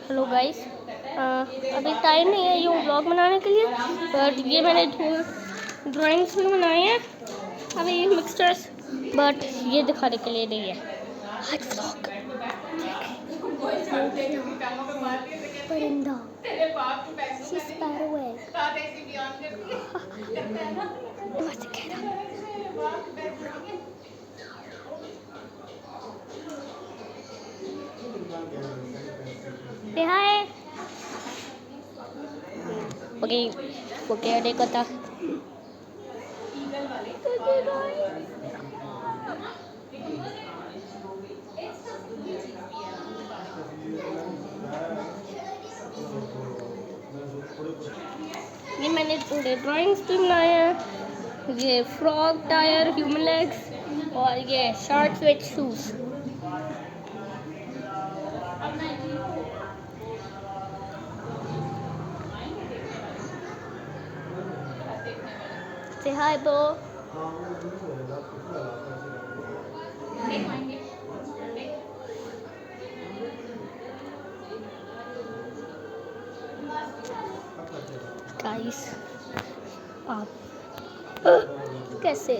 Hello guys, अभी time नहीं है यूँ ब्लॉग बनाने के लिए, बट ये मैंने ड्राइंग्स में बनाए हैं अभी मिक्सचर्स, बट ये दिखाने के लिए नहीं है। परिंदा ओके ओके देखो था ये मैंने ड्राइंग्स भी बनाए हैं। ये फ्रॉग टायर, ह्यूमन लेग्स और ये shorts with shoes. Say hi, Bo. Guys, आप कैसे